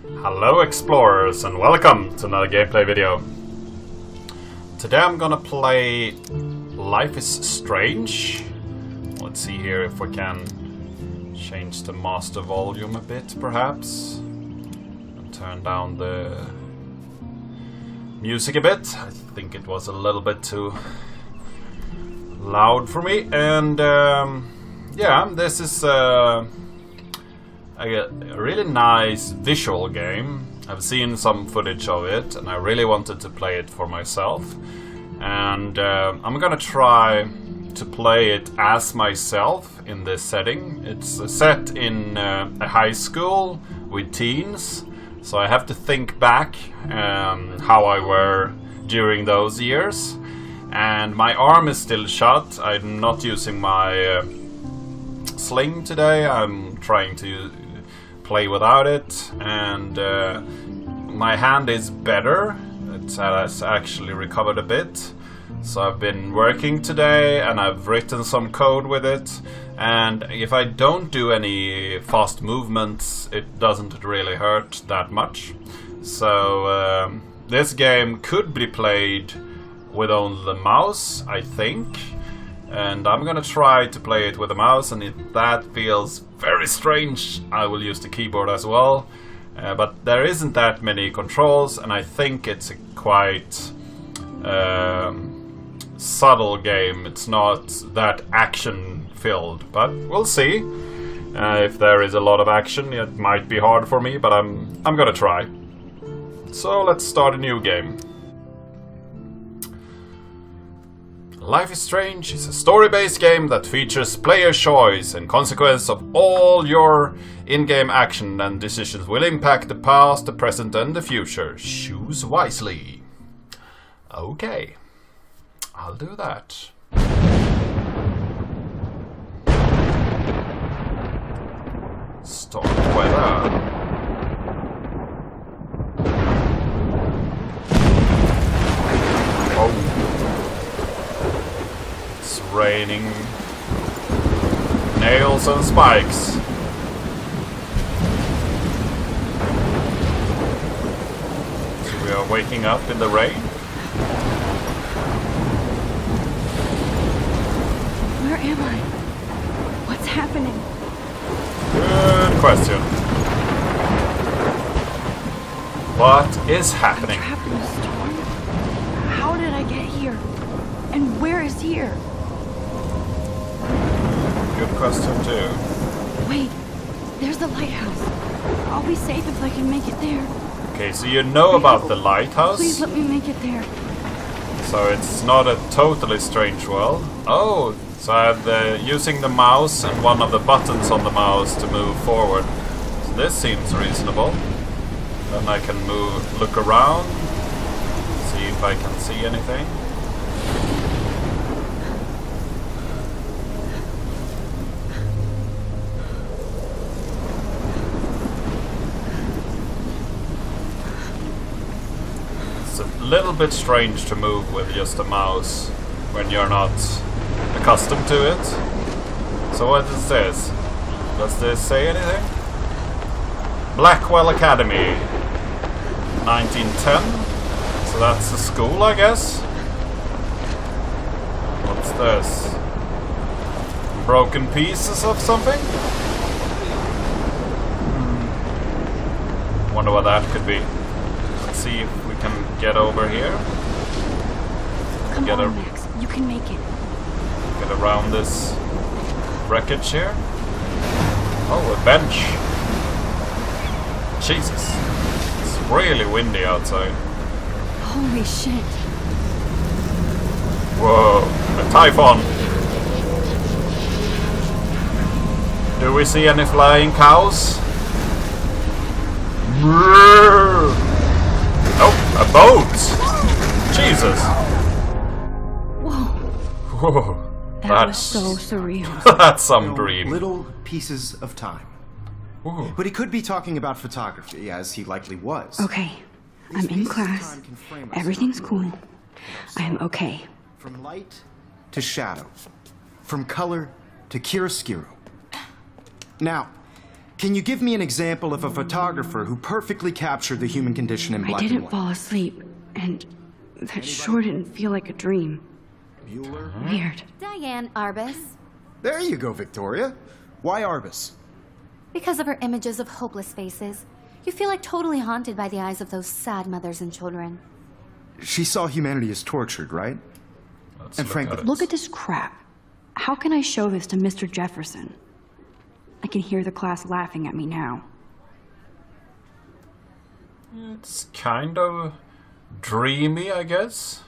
Hello explorers and welcome to another gameplay video. Today I'm gonna play Life is Strange. Let's see here if we can change the master volume a bit perhaps. And turn down the music a bit. I think it was a little bit too loud for me. And yeah, this is a really nice visual game. I've seen some footage of it and I really wanted to play it for myself. And I'm gonna try to play it as myself in this setting. It's set in a high school with teens, so I have to think back how I were during those years. And my arm is still shut. I'm not using my sling today. I'm trying to play without it, and my hand is better. It has actually recovered a bit. So I've been working today and I've written some code with it, and if I don't do any fast movements it doesn't really hurt that much. So this game could be played with only the mouse, I think. And I'm gonna try to play it with a mouse, and if that feels very strange, I will use the keyboard as well. But there isn't that many controls, and I think it's a quite subtle game. It's not that action-filled, but we'll see. If there is a lot of action, it might be hard for me, but I'm gonna try. So let's start a new game. Life is Strange is a story-based game that features player choice, and consequence of all your in-game action and decisions will impact the past, the present and the future. Choose wisely. Okay, I'll do that. Start weather. Raining nails and spikes. So we are waking up in the rain. Where am I? What's happening? Good question. What is happening? I'm trapped in a storm? How did I get here? And where is here? Good question too. Wait, there's the lighthouse. I'll be safe if I can make it there. Okay, so you know about the lighthouse? Please let me make it there. So it's not a totally strange world. Oh, so I have using the mouse and one of the buttons on the mouse to move forward. So this seems reasonable. Then I can look around, see if I can see anything. Little bit strange to move with just a mouse when you're not accustomed to it. So what is this? Does this say anything? Blackwell Academy 1910. So that's the school, I guess. What's this? Broken pieces of something? Wonder what that could be. Let's see if we can get over here. Come on, Max. You can make it. Get around this wreckage here. Oh, a bench. Jesus. It's really windy outside. Holy shit. Whoa, a typhoon. Do we see any flying cows? Oh, a boat! Jesus! Whoa. That was so surreal. That's some dream. Little pieces of time. Ooh. But he could be talking about photography, as he likely was. Okay, I'm in class. Everything's cool. I am okay. From light to shadow. From color to chiaroscuro. Now, Can you give me an example of a photographer who perfectly captured the human condition in I black and didn't white? fall asleep, and that sure didn't feel like a dream. Bueller? Weird. Diane Arbus. There you go, Victoria. Why Arbus? Because of her images of hopeless faces, you feel like totally haunted by the eyes of those sad mothers and children. She saw humanity as tortured, right? Let's And look frankly- at it. Look at this crap. How can I show this to Mr. Jefferson? I can hear the class laughing at me now. It's kind of dreamy, I guess.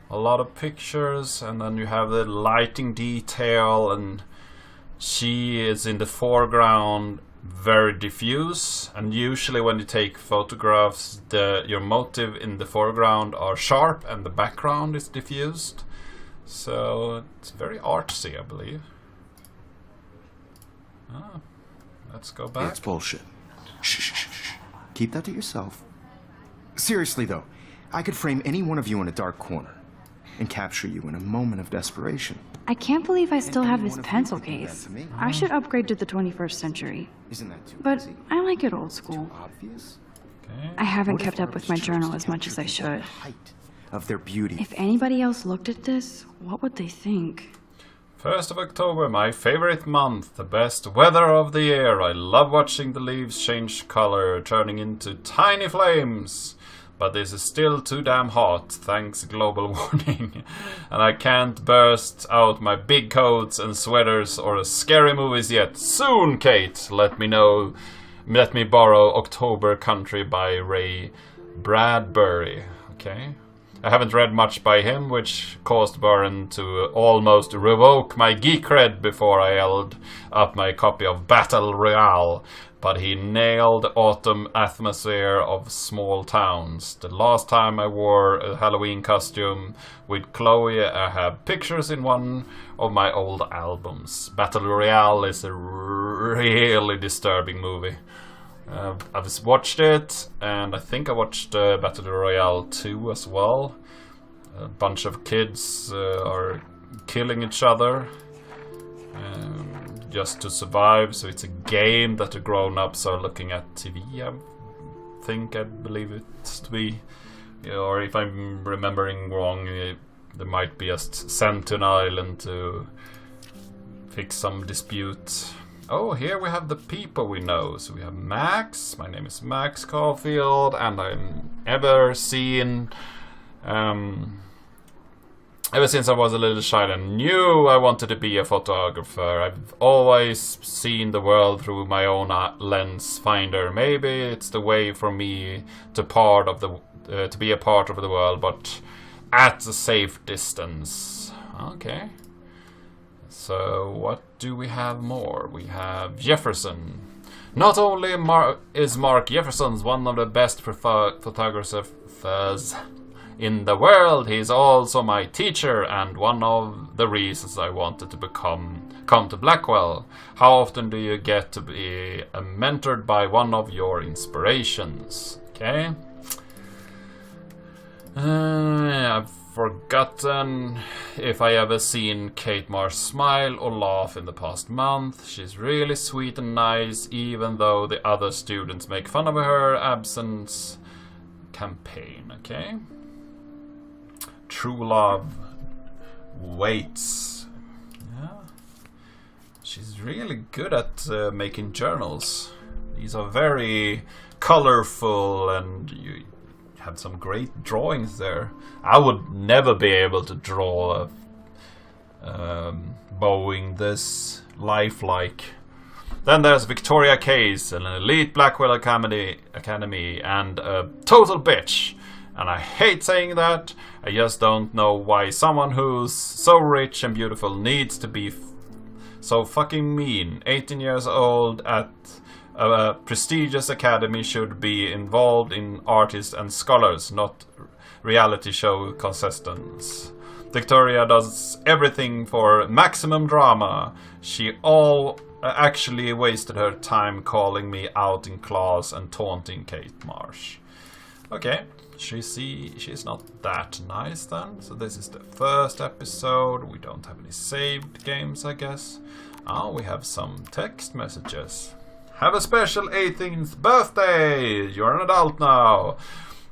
A lot of pictures, and then you have the lighting detail, and she is in the foreground, very diffuse. And usually when you take photographs, your motive in the foreground are sharp and the background is diffused. So it's very artsy, I believe. Let's go back. That's bullshit. Shh, shh, shh, shh. Keep that to yourself. Seriously, though, I could frame any one of you in a dark corner and capture you in a moment of desperation. I can't believe I still have this Anyone of you pencil could do that case. to me. I should upgrade to the 21st century. Isn't that too But easy? I like it old school. Obvious? Okay. I haven't What if kept up with artists my chose journal to as much as I capture people at should. the height of their beauty? If anybody else looked at this, what would they think? 1st of October, my favorite month, the best weather of the year. I love watching the leaves change color, turning into tiny flames. But this is still too damn hot, thanks global warming. And I can't burst out my big coats and sweaters or scary movies yet. Soon, Kate, let me borrow October Country by Ray Bradbury. Okay. I haven't read much by him, which caused Byrne to almost revoke my geek cred before I held up my copy of Battle Royale. But he nailed autumn atmosphere of small towns. The last time I wore a Halloween costume with Chloe, I have pictures in one of my old albums. Battle Royale is a really disturbing movie. I've watched it, and I think I watched Battle Royale 2 as well. A bunch of kids are killing each other just to survive, so it's a game that the grown-ups are looking at TV, I believe it to be. Or if I'm remembering wrong, they might be just sent to an island to fix some dispute. Oh, here we have the people we know. So we have Max. My name is Max Caulfield, and I'm ever since I was a little child and knew I wanted to be a photographer. I've always seen the world through my own lens finder. Maybe it's the way for me to be a part of the world, but at a safe distance. Okay. So what do we have more? We have Jefferson. Not only is Mark Jefferson one of the best photographers in the world, he's also my teacher and one of the reasons I wanted to come to Blackwell. How often do you get to be mentored by one of your inspirations? Okay. I've forgotten if I ever seen Kate Marsh smile or laugh in the past month. She's really sweet and nice, even though the other students make fun of her absence. Campaign, okay? True love waits. Yeah. She's really good at making journals. These are very colorful, and you have some great drawings there. I would never be able to draw a Boeing this lifelike. Then there's Victoria Case, an elite Blackwell Academy, and a total bitch. And I hate saying that. I just don't know why someone who's so rich and beautiful needs to be so fucking mean. 18 years old at a prestigious academy should be involved in artists and scholars, not reality show contestants. Victoria does everything for maximum drama. She actually wasted her time calling me out in class and taunting Kate Marsh. Okay, she's not that nice then. So this is the first episode. We don't have any saved games, I guess. Oh, we have some text messages. Have a special 18th birthday! You're an adult now.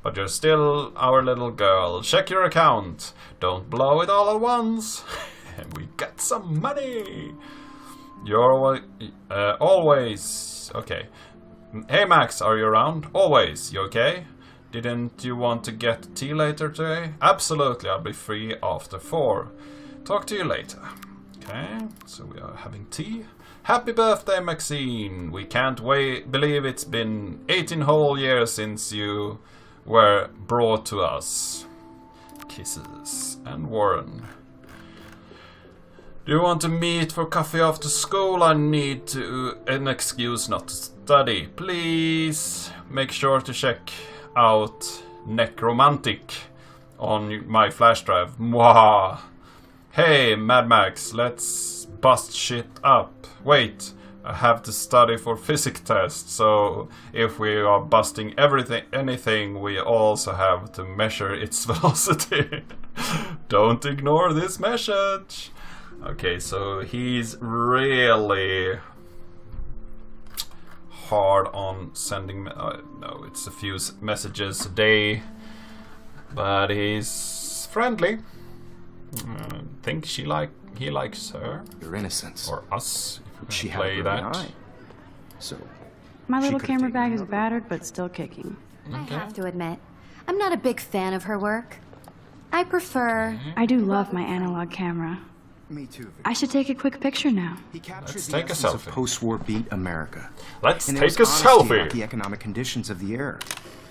But you're still our little girl. Check your account. Don't blow it all at once. And we got some money. You're always... Okay. Hey Max, are you around? Always. You okay? Didn't you want to get tea later today? Absolutely, I'll be free after 4. Talk to you later. Okay, so we are having tea. Happy birthday, Maxine! We can't believe it's been 18 whole years since you were brought to us. Kisses. And Warren. Do you want to meet for coffee after school? I need an excuse not to study. Please make sure to check out Necromantic on my flash drive. Mwah. Hey, Mad Max, let's bust shit up. Wait, I have to study for physics test, so if we are busting anything, we also have to measure its velocity. Don't ignore this message. Okay, so he's really hard on sending... no, it's a few messages a day, but he's friendly. I think he likes her. Your innocence. Or us, if She we had play a brilliant that. eye. So My she little could've camera taken bag is another battered, but still kicking. I have to admit, I'm not a big fan of her work. I prefer... I do love my analog camera. Me too. I should take a quick picture now. He captured Let's the take a essence of selfie. post-war beat America. Let's And it take a was honesty about selfie. the economic conditions of the era.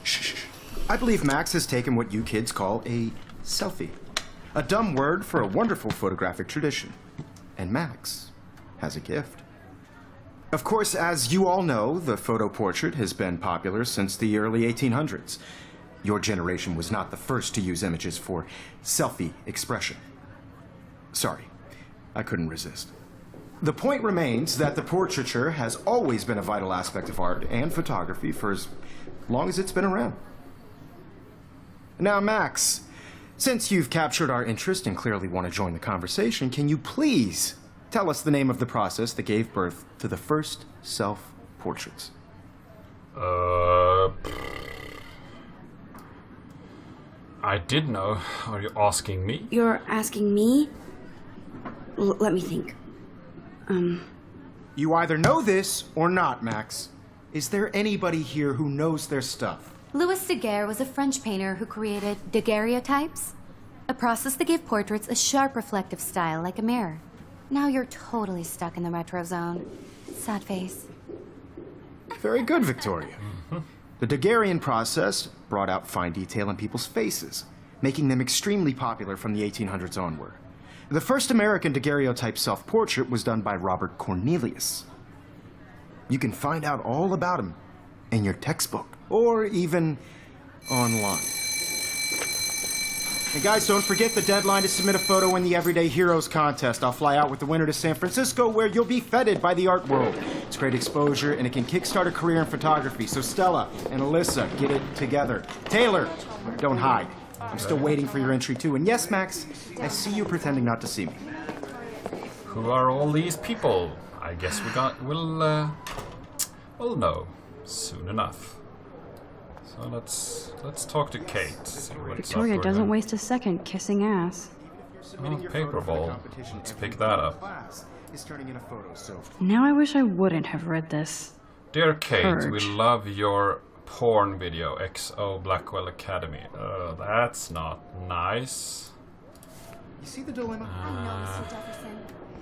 Shh. I believe Max has taken what you kids call a selfie. A dumb word for a wonderful photographic tradition. And Max has a gift. Of course, as you all know, the photo portrait has been popular since the early 1800s. Your generation was not the first to use images for selfie expression. Sorry, I couldn't resist. The point remains that the portraiture has always been a vital aspect of art and photography for as long as it's been around. Now, Max, since you've captured our interest and clearly want to join the conversation, can you please tell us the name of the process that gave birth to the first self-portraits? I did know. Are you asking me? You're asking me? Let me think. You either know this or not, Max. Is there anybody here who knows their stuff? Louis Daguerre was a French painter who created daguerreotypes, a process that gave portraits a sharp reflective style like a mirror. Now you're totally stuck in the retro zone. Sad face. Very good, Victoria. The Daguerrean process brought out fine detail in people's faces, making them extremely popular from the 1800s onward. The first American daguerreotype self-portrait was done by Robert Cornelius. You can find out all about him in your textbook, or even online. And guys, don't forget the deadline to submit a photo in the Everyday Heroes contest. I'll fly out with the winner to San Francisco, where you'll be feted by the art world. It's great exposure, and it can kickstart a career in photography. So Stella and Alyssa, get it together. Taylor, don't hide. I'm still waiting for your entry, too. And yes, Max, I see you pretending not to see me. Who are all these people? I guess we'll know soon enough. So let's talk to Kate. See what's Victoria up with doesn't her. waste a second kissing ass. Oh, paper ball. Let's pick that up. Is turning in a photo, so Now I wish I wouldn't have read this. Dear Kate, we Purge. love your porn video, XO Blackwell Academy. That's not nice. you see the dilemma? I know, Mr. Jefferson.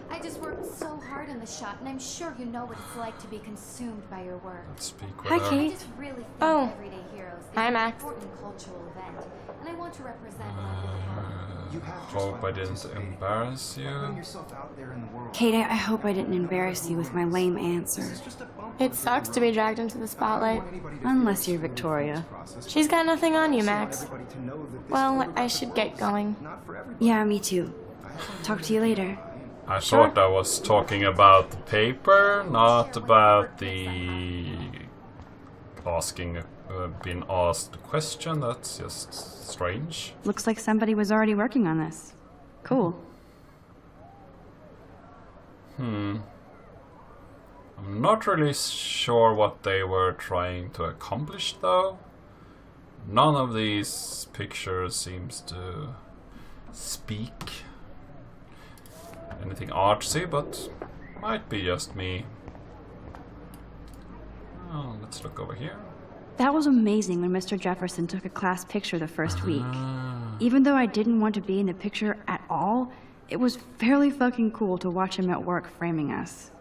I just worked so hard on the shot, and I'm sure you know what it's like to be consumed by your work. Let's speak with Hi, her. I Kate. just really think Oh. Everyday Heroes is Hi, an Max. important cultural event, and I want to represent what I can. You have just Hope by I didn't participating, embarrass putting you. yourself out there in the world. Kate, I hope I didn't embarrass you with my lame answer. It's just a bump It sucks to be dragged into the spotlight. Unless you're Victoria. She's got nothing on you, Max. Everybody to know that this Well, I photograph should get going. not for everybody. Yeah, me too. Talk to you later. I thought I was talking about the paper, not about the being asked a question. That's just strange. Looks like somebody was already working on this. Cool. I'm not really sure what they were trying to accomplish, though. None of these pictures seems to speak anything artsy, but might be just me. Oh, let's look over here. That was amazing when Mr. Jefferson took a class picture the first week. Even though I didn't want to be in the picture at all, it was fairly fucking cool to watch him at work framing us.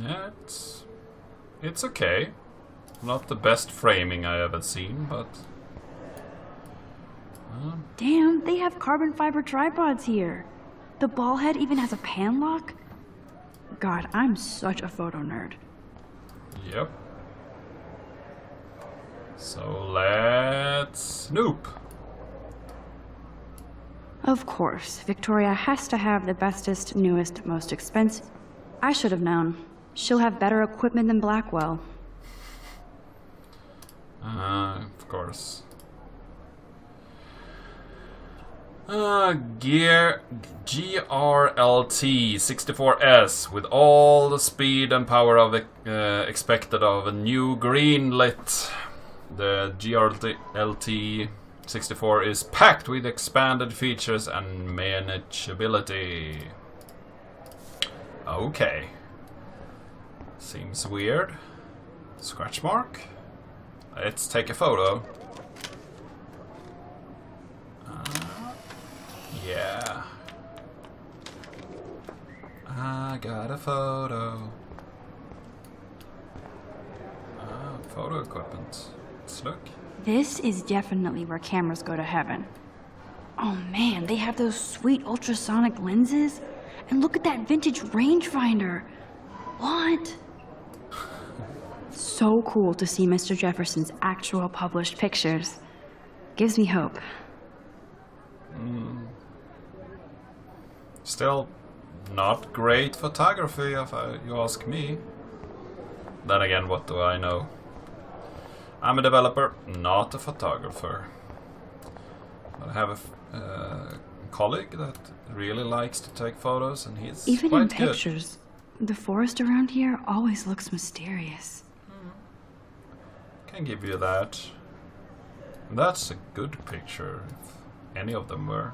Yeah, it's okay. Not the best framing I ever seen, but... Damn, they have carbon fiber tripods here. The ball head even has a pan lock. God, I'm such a photo nerd. Yep. So let's snoop. Of course, Victoria has to have the bestest, newest, most expensive. I should have known. She'll have better equipment than Blackwell. Of course. GRLT 64S with all the speed and power of expected of a new greenlit. The GRLT 64 is packed with expanded features and manageability. Okay. Seems weird. Scratch mark. Let's take a photo. Yeah. I got a photo. Photo equipment. Let's look. This is definitely where cameras go to heaven. Oh man, they have those sweet ultrasonic lenses. And look at that vintage rangefinder. What? So cool to see Mr. Jefferson's actual published pictures. Gives me hope. Still not great photography, if you ask me. Then again, what do I know? I'm a developer, not a photographer. But I have a colleague that really likes to take photos, and he's Even quite in good. pictures, the forest around here always looks mysterious. Can give you that. That's a good picture, if any of them were.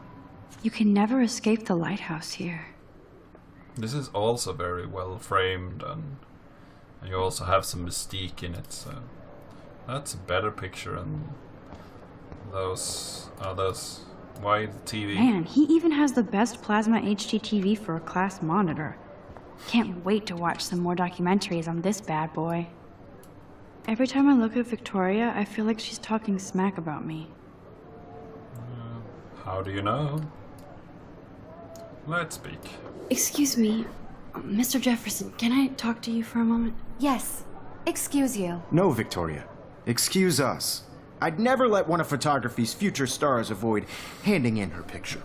You can never escape the lighthouse here. This is also very well framed, and you also have some mystique in it, so that's a better picture than those others. Wide TV. Man, he even has the best plasma HD TV for a class monitor. Can't wait to watch some more documentaries on this bad boy. Every time I look at Victoria, I feel like she's talking smack about me. How do you know? Let's speak. Excuse me, Mr. Jefferson, can I talk to you for a moment? Yes. Excuse you. No, Victoria. Excuse us. I'd never let one of photography's future stars avoid handing in her picture.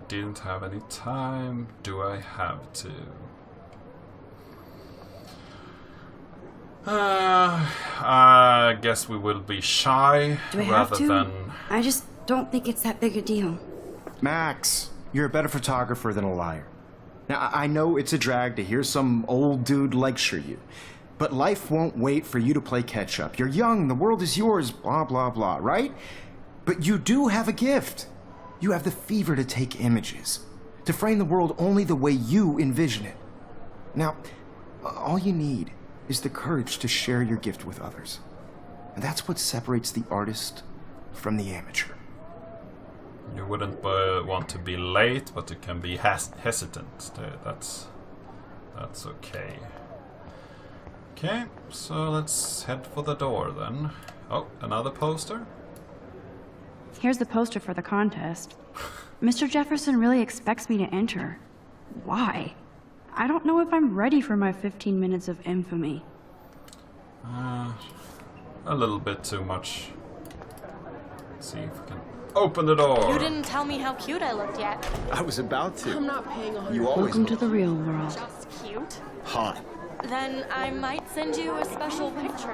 Didn't have any time. Do I have to? I guess we will be shy Do I have rather to? than... I just don't think it's that big a deal. Max, you're a better photographer than a liar. Now, I know it's a drag to hear some old dude lecture you, but life won't wait for you to play catch-up. You're young, the world is yours, blah, blah, blah, right? But you do have a gift. You have the fever to take images, to frame the world only the way you envision it. Now, all you need is the courage to share your gift with others. And that's what separates the artist from the amateur. You wouldn't want to be late, but you can be hesitant. That's okay. Okay, so let's head for the door then. Oh, another poster? Here's the poster for the contest. Mr. Jefferson really expects me to enter. Why? I don't know if I'm ready for my 15 minutes of infamy. A little bit too much. Let's see if we can open the door. You didn't tell me how cute I looked yet. I was about to. I'm not paying 100. You always Welcome to the real world. Just cute. hot. Then I might send you a special picture.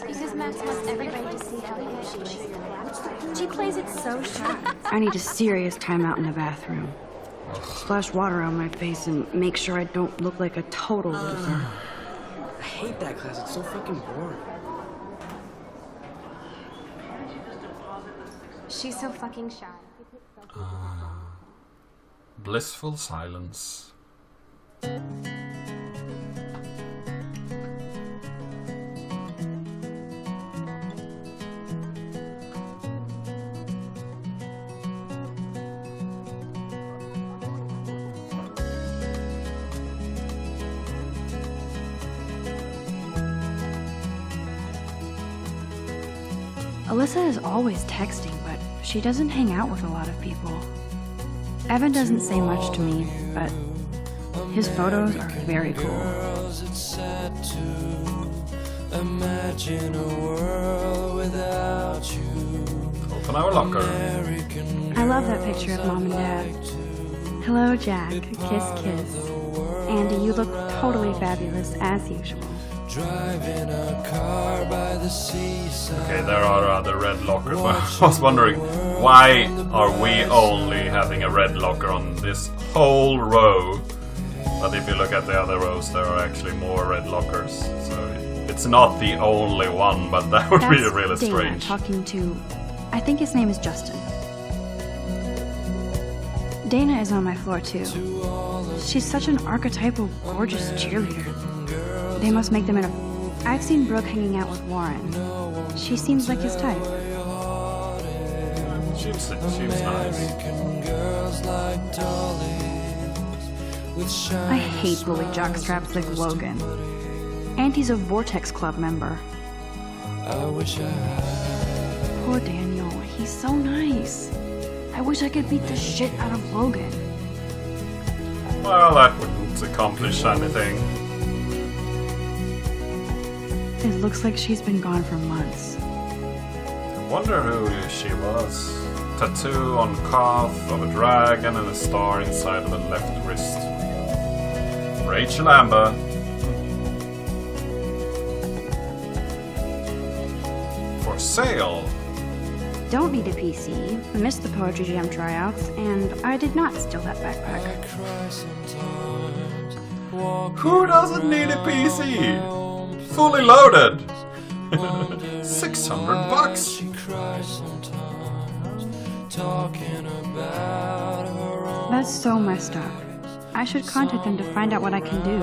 Because Max wants everybody to see how good she is. She plays it so shy. I need a serious timeout in the bathroom. Splash water on my face and make sure I don't look like a total loser. I hate that class. It's so fucking boring. She's so fucking shy. Blissful silence. Alyssa is always texting, but she doesn't hang out with a lot of people. Evan doesn't say much to me, but his photos are very cool. Open our locker. I love that picture of Mom and Dad. Hello, Jack. Kiss, kiss. Andy, you look totally fabulous, as usual. Okay, there are other red lockers, but I was wondering, why are we only having a red locker on this whole row? But if you look at the other rows, there are actually more red lockers. So it's not the only one, but that would be really Dana strange. Talking to, I think his name is Justin. Dana is on my floor too. She's such an archetypal, gorgeous cheerleader. They must make them in a... I've seen Brooke hanging out with Warren. She seems like his type. Seems nice. I hate bully jockstraps like Logan. Auntie's a Vortex Club member. Poor Daniel, he's so nice. I wish I could beat the shit out of Logan. Well, that wouldn't accomplish anything. It looks like she's been gone for months. I wonder who she was. Tattoo on calf of a dragon and a star inside of the left wrist. Rachel Amber. For sale. Don't need a PC. I missed the Poetry Jam tryouts, and I did not steal that backpack. Who doesn't need a PC? Fully loaded. 600 bucks. That's so messed up. I should contact them to find out what I can do.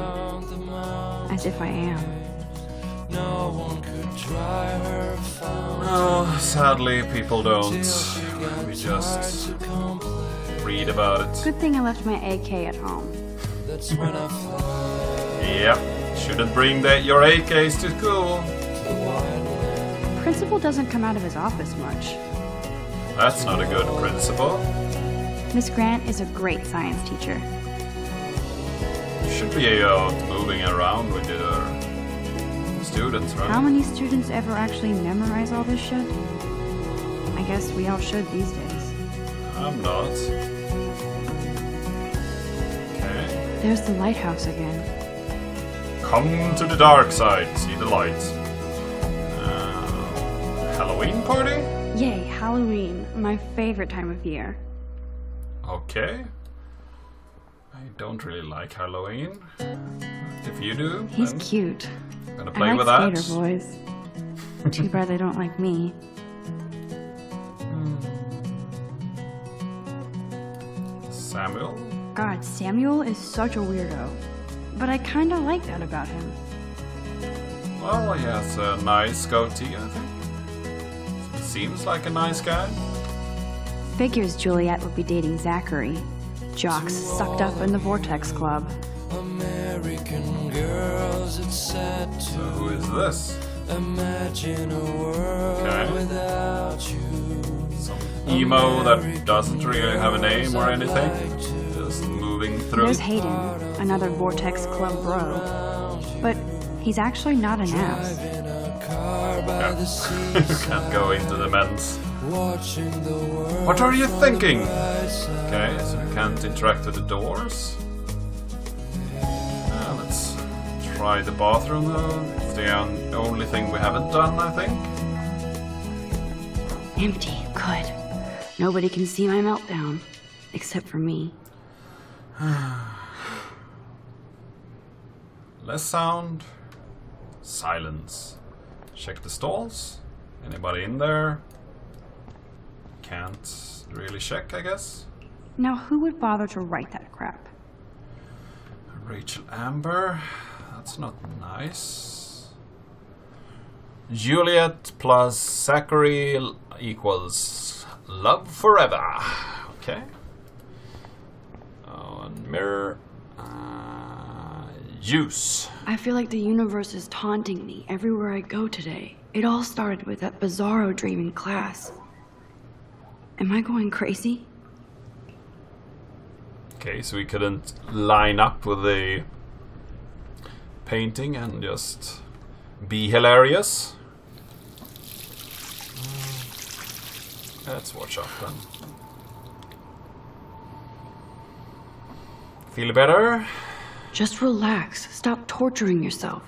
As if I am. Oh, sadly, people don't. We just read about it. Good thing I left my AK at home. Yep, shouldn't bring your AKs to school. Principal doesn't come out of his office much. That's not a good principle. Miss Grant is a great science teacher. You should be out moving around with your students, right? How many students ever actually memorize all this shit? I guess we all should these days. I'm not. Okay. There's the lighthouse again. Come to the dark side, see the lights. Halloween party? Yay, Halloween, my favorite time of year. Okay. I don't really like Halloween. If you do, He's then cute. I'm gonna I play like with that. skater boys. Too bad they don't like me. Samuel? God, Samuel is such a weirdo. But I kinda like that about him. Well, he has a nice goatee, I think. Seems like a nice guy. Figures Juliet would be dating Zachary. Jocks sucked up in the Vortex Club. So who is this? Okay. Some emo that doesn't really have a name or anything. Just moving through. There's Hayden, another Vortex Club bro. But he's actually not an ass. Can't go into the men's. What are you thinking? Okay, so we can't interact with the doors. Let's try the bathroom though. It's the only thing we haven't done, I think. Empty. Good. Nobody can see my meltdown. Except for me. Less sound. Silence. Check the stalls. Anybody in there? Can't really check, I guess. Now who would bother to write that crap? Rachel Amber. That's not nice. Juliet plus Zachary equals love forever. Okay. Oh, and mirror. Use. I feel like the universe is taunting me everywhere I go today. It all started with that bizarro dream in class. Am I going crazy? Okay, so we couldn't line up with the painting and just be hilarious. Let's watch out then. Feel better? Just relax. Stop torturing yourself.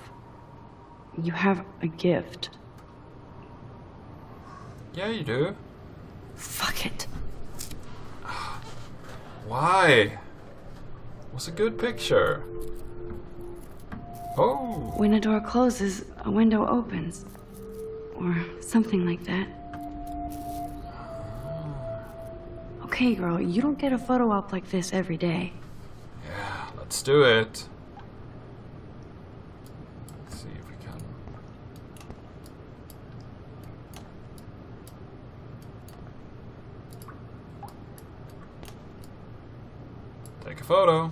You have a gift. Yeah, you do. Fuck it. Why? It was a good picture. Oh. When a door closes, a window opens. Or something like that. Okay, girl, you don't get a photo op like this every day. Yeah, let's do it. Let's see if we can. Take a photo.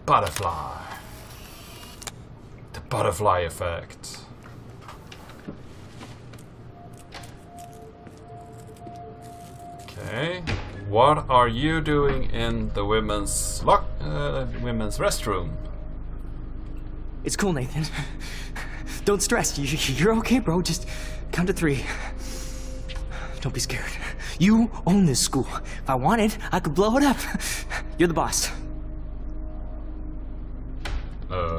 Butterfly. The butterfly effect. Okay. What are you doing in the women's women's restroom? It's cool, Nathan. Don't stress. You're okay, bro. Just count to 3. Don't be scared. You own this school. If I wanted, I could blow it up. You're the boss.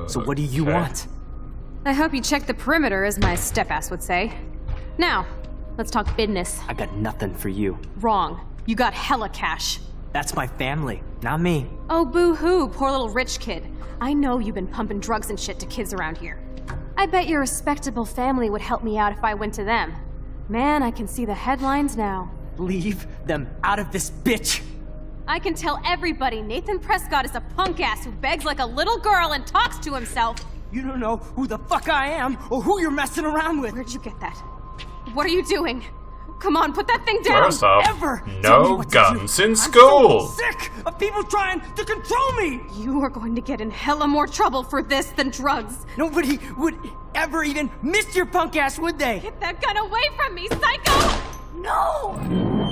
So what do you want? I hope you checked the perimeter, as my step-ass would say. Now, let's talk business. I got nothing for you. Wrong. You got hella cash. That's my family, not me. Oh, boo-hoo, poor little rich kid. I know you've been pumping drugs and shit to kids around here. I bet your respectable family would help me out if I went to them. Man, I can see the headlines now. Leave them out of this bitch! I can tell everybody Nathan Prescott is a punk ass who begs like a little girl and talks to himself. You don't know who the fuck I am or who you're messing around with. Where'd you get that? What are you doing? Come on, put that thing down! First off, Ever tell me no what to guns do. in school! I'm so sick of people trying to control me! You are going to get in hella more trouble for this than drugs. Nobody would ever even miss your punk ass, would they? Get that gun away from me, psycho! No!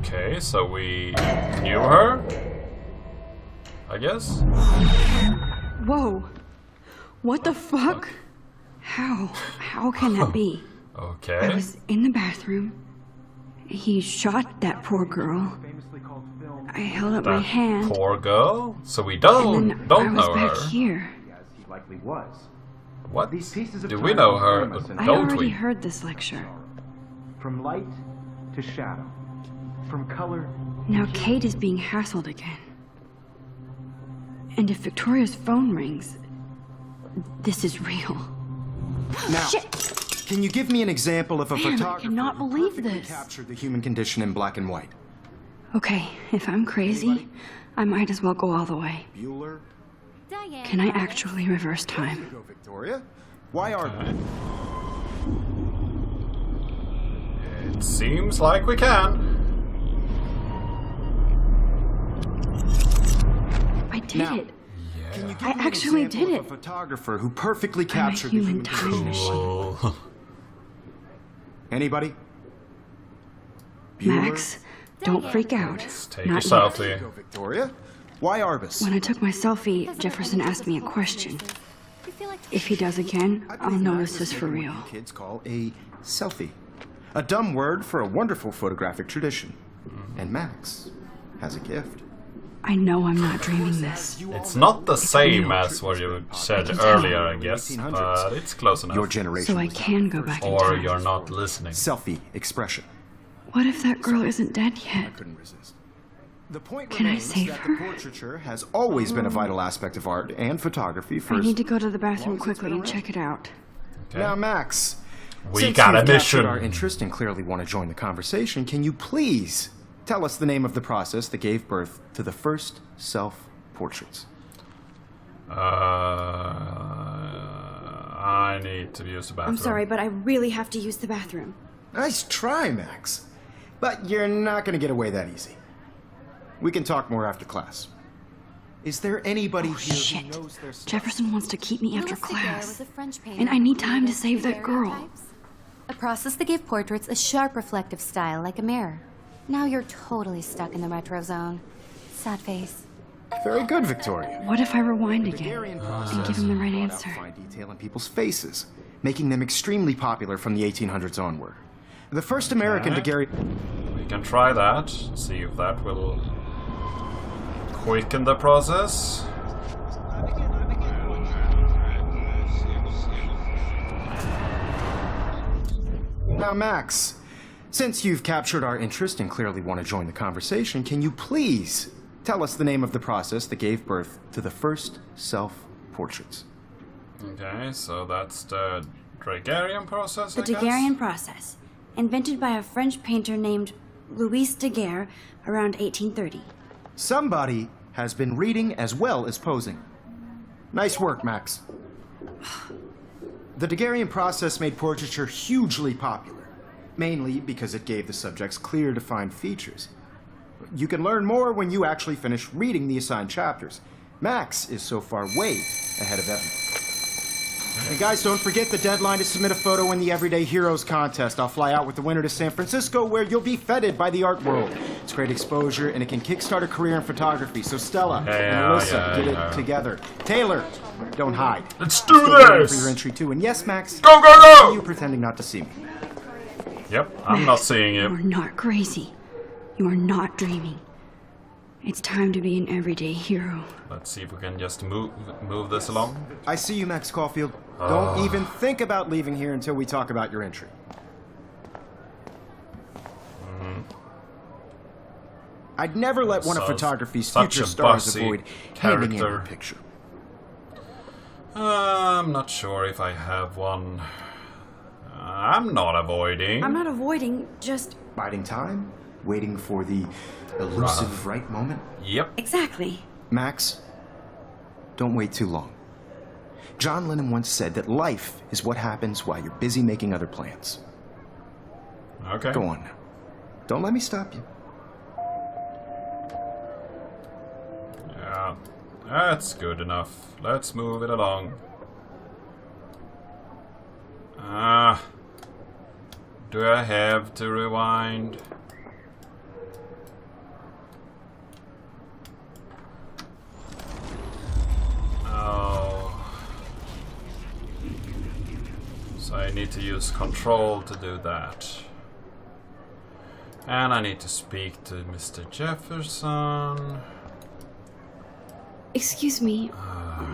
Okay, so we knew her, I guess. Whoa. What the fuck? How? How can that be? I Okay. was in the bathroom. He shot that poor girl. I held up my hand. Poor girl. So we And don't then I was know back her. here. As he likely was. What? These pieces of Do we time know her? inform us in I Don't already we? heard this lecture. From light to shadow. From color. Now Kate is being hassled again. And if Victoria's phone rings, this is real. Now, can you give me an example of a Man, I photographer cannot who believe perfectly this. captured the human condition in black and white? Okay, if I'm crazy, I might as well go all the way. Bueller? Diane. Can I actually reverse There time? you go, Victoria. Why are Okay. It seems like we can. I did Now, it. Can you give I me an actually example did of it. a photographer who perfectly I'm a captured the human human time condition? machine. Cool. Anybody? Bueller? Max, don't freak out. Take Not your yet. selfie. There you go, Victoria. Why Arbus? When I took my selfie, Jefferson asked me a question. You feel like If he does again, I I'll believe know Max this has is for taken what real. you kids call a selfie. A dumb word for a wonderful photographic tradition. And Max has a gift. I know I'm not dreaming this. It's not the same as what you said earlier, I guess, but it's close enough. Your generation. So I can go back in Or time. you're not listening. Selfie expression. What if that girl isn't dead I yet? couldn't resist. The point Can I remains save that her? the portraiture has always been a vital aspect of art and photography for I need to go to the bathroom quickly and check it out. Okay. Now, Max, We since got a you've captured mission. our interest and clearly want to join the conversation, can you please tell us the name of the process that gave birth to the first self-portraits? I need to use the bathroom. I'm sorry, but I really have to use the bathroom. Nice try, Max. But you're not going to get away that easy. We can talk more after class. Is there anybody here Shit. who knows their stuff? Jefferson wants to keep me after Louis Daguerre class. was a French painter And I need who time to created save that girl. daguerreotypes, a process that gave portraits a sharp reflective style like a mirror. Now you're totally stuck in the retro zone. Sad face. Very good, Victoria. What if I rewind again Daguerrean and process give him the right brought out answer? fine detail in people's faces, making them extremely popular from the 1800s onward. The first American Okay. Daguerrean... We can try that, see if that will quicken the process. Now, Max, since you've captured our interest and clearly want to join the conversation, can you please tell us the name of the process that gave birth to the first self-portraits? Okay, so that's the Daguerrean process, The I guess? Daguerrean process, invented by a French painter named Louis Daguerre around 1830. Somebody has been reading as well as posing. Nice work, Max. The Daguerrean process made portraiture hugely popular, mainly because it gave the subjects clear, defined features. You can learn more when you actually finish reading the assigned chapters. Max is so far way ahead of everyone. And guys, don't forget the deadline to submit a photo in the Everyday Heroes contest. I'll fly out with the winner to San Francisco, where you'll be feted by the art world. It's great exposure, and it can kickstart a career in photography. So Stella and Melissa, get it together. Taylor, don't hide. Let's do Still waiting this! for your entry too. And yes, Max, Go, go, you go! pretending not to see me. Yep, I'm not seeing You you. are not crazy. You are not dreaming. It's time to be an everyday hero. Let's see if we can just move this along. I see you, Max Caulfield. Don't even think about leaving here until we talk about your entry. I'd never let one of So- photography's such future a stars bossy avoid handing in character. her picture. I'm not sure if I have one. I'm not avoiding. I'm not avoiding, just... Biding time, waiting for the elusive right moment. Yep. Exactly. Max, don't wait too long. John Lennon once said that life is what happens while you're busy making other plans. Okay. Go on now. Don't let me stop you. Yeah, that's good enough. Let's move it along. Do I have to rewind? Oh. So I need to use control to do that. And I need to speak to Mr. Jefferson. Excuse me,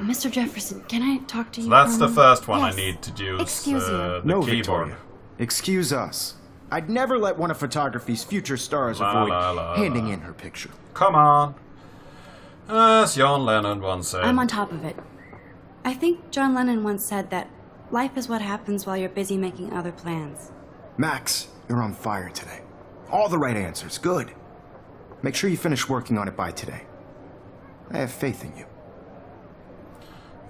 Mr. Jefferson, can I talk to you? That's for a the moment? first one Yes. I need to use Excuse you. the No, keyboard. Victoria. Excuse us. I'd never let one of photography's future stars La, avoid la, la, handing la. in her picture. Come on. As John Lennon once said. I'm on top of it. I think John Lennon once said that life is what happens while you're busy making other plans. Max, you're on fire today. All the right answers. Good. Make sure you finish working on it by today. I have faith in you.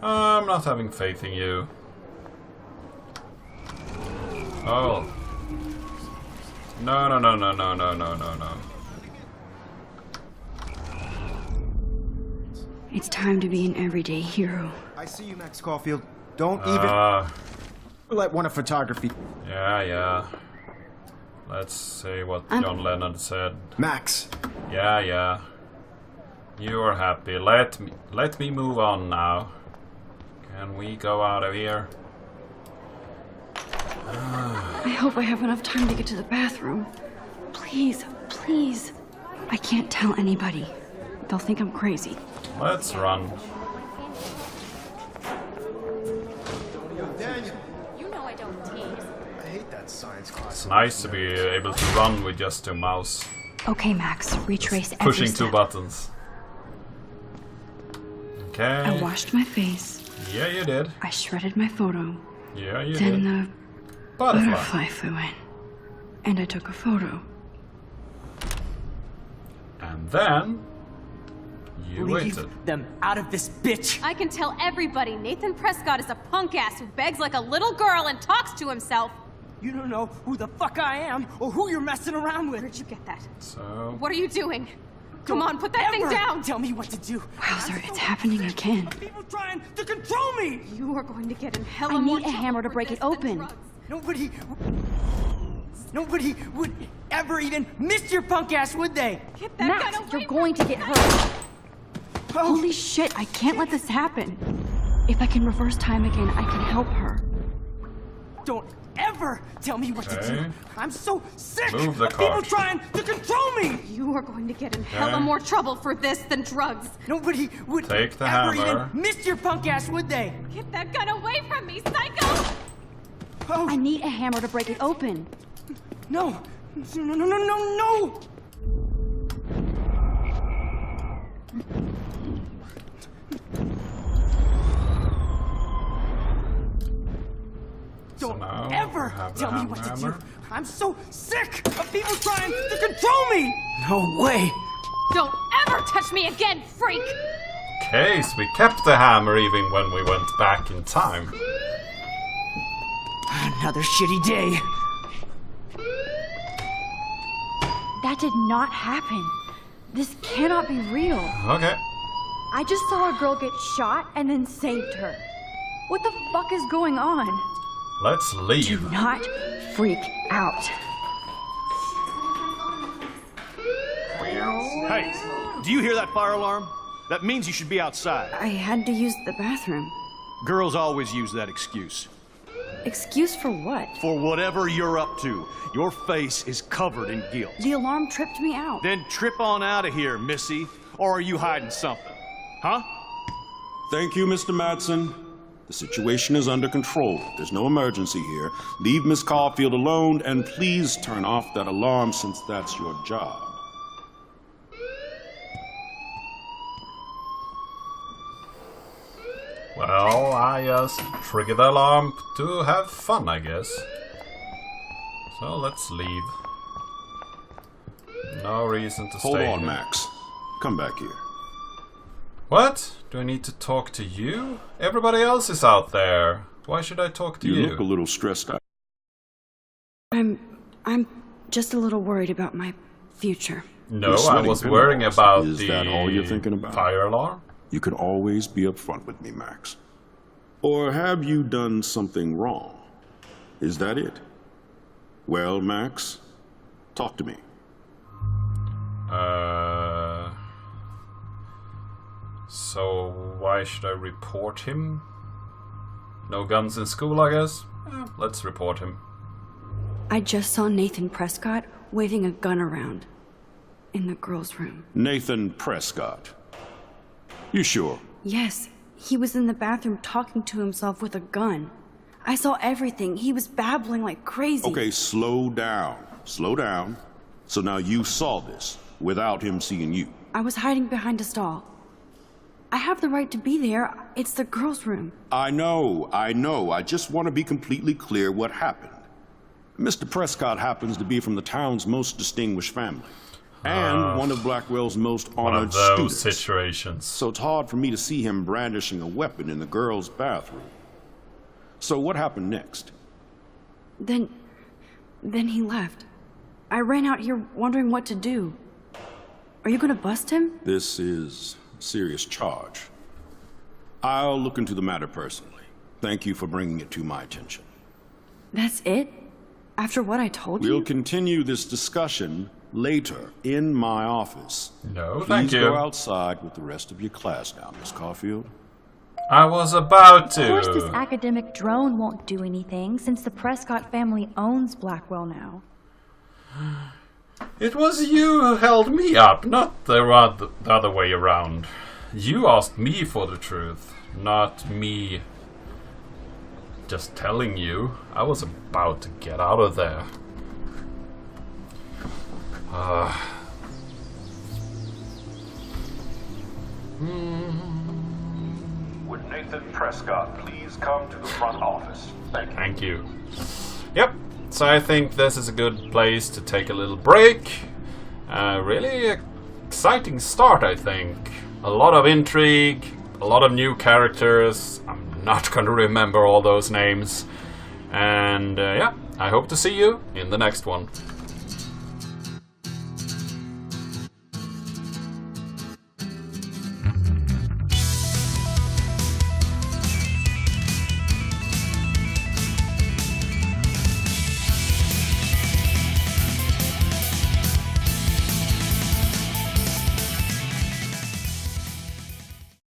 I'm not having faith in you. Oh. No, no, no, no, no, no, no, no, no. It's time to be an everyday hero. I see you, Max Caulfield. Don't even let one of photography... Yeah. Let's see what John Lennon said. Max, Yeah. You are happy. Let me move on now. Can we go out of here? I hope I have enough time to get to the bathroom. Please, please. I can't tell anybody. They'll think I'm crazy. Let's run. Daniel, You know I don't tease. I hate that science class. It's nice to be able to run with just two mouse. Okay, Max, retrace every Pushing step. two buttons. Okay. I washed my face. Yeah, you did. I shredded my photo. Yeah, you Then did. the butterfly flew in. And I took a photo. And then you Leave waited. them out of this bitch. I can tell everybody Nathan Prescott is a punk ass who begs like a little girl and talks to himself. You don't know who the fuck I am or who you're messing around with. Where'd you get that? So What are you doing? Come on, put that thing Ever down! Tell me what to do. Wowzer, it's happening again. People trying to control me. You are going to get in hella I more need a trouble hammer to for break this it than open. drugs. Nobody would ever even miss your punk ass, would they? Get that Max, gun away you're from going me. to get hurt. Holy shit, I can't let this happen. If I can reverse time again, I can help her. Don't ever tell me what to Okay. do. I'm so sick Move the of people car. trying to control me. You are going to get in hella Okay. more trouble for this than drugs. Nobody would Take the ever hammer. even miss your punk ass, would they? Get that gun away from me, psycho! Oh, I need a hammer to break it open. no. No, no, no, no, no. So Don't now we ever have the tell me what to do. hammer. I'm so sick of people trying to control me. No way. Don't ever touch me again, freak! Case, we kept the hammer even when we went back in time. Another shitty day. That did not happen. This cannot be real. Okay. I just saw a girl get shot and then saved her. What the fuck is going on? Let's Do leave. not freak out. Hey, do you hear that fire alarm? That means you should be outside. I had to use the bathroom. Girls always use that excuse. Excuse for what? For whatever you're up to, your face is covered in guilt. The alarm tripped me out. Then trip on out of here, Missy. Or are you hiding something? Huh? Thank you, Mr. Madsen. The situation is under control. There's no emergency here. Leave Miss Caulfield alone, and please turn off that alarm since that's your job. Well, I just trigger the alarm to have fun, I guess. So let's leave. No reason to Hold stay on, here. Max. Come back here. What? Do I need to talk to you? Everybody else is out there. Why should I talk to You you? look a little stressed out. I'm just a little worried about my future. No, You're I sweating was pinballs. worrying about Is the that all you're thinking about? fire alarm. You can always be upfront with me, Max. Or have you done something wrong? Is that it? Well, Max, talk to me. So why should I report him? No guns in school, I guess? Let's report him. I just saw Nathan Prescott waving a gun around in the girls' room. Nathan Prescott. You sure? Yes, he was in the bathroom talking to himself with a gun. I saw everything. He was babbling like crazy. Okay, slow down. Slow down. So now you saw this without him seeing you. I was hiding behind a stall. I have the right to be there. It's the girls' room. I know. I just want to be completely clear what happened. Mr. Prescott happens to be from the town's most distinguished family. And one of Blackwell's most One honored of those students. situations. So it's hard for me to see him brandishing a weapon in the girls' bathroom. So what happened next? Then he left. I ran out here wondering what to do. Are you gonna bust him? This is a serious charge. I'll look into the matter personally. Thank you for bringing it to my attention. That's it? After what I told We'll you? continue this discussion later in my office. No, Please thank you. go outside with the rest of your class now, Miss Caulfield. I was about Of course, this to. academic drone won't do anything since the Prescott family owns Blackwell now. It was you who held me up, not the other way around. You asked me for the truth, not me just telling you. I was about to get out of there. Would Nathan Prescott please come to the front office? Thank you. Thank you. Yep, so I think this is a good place to take a little break. Really exciting start, I think. A lot of intrigue, a lot of new characters. I'm not going to remember all those names. And yeah, I hope to see you in the next one.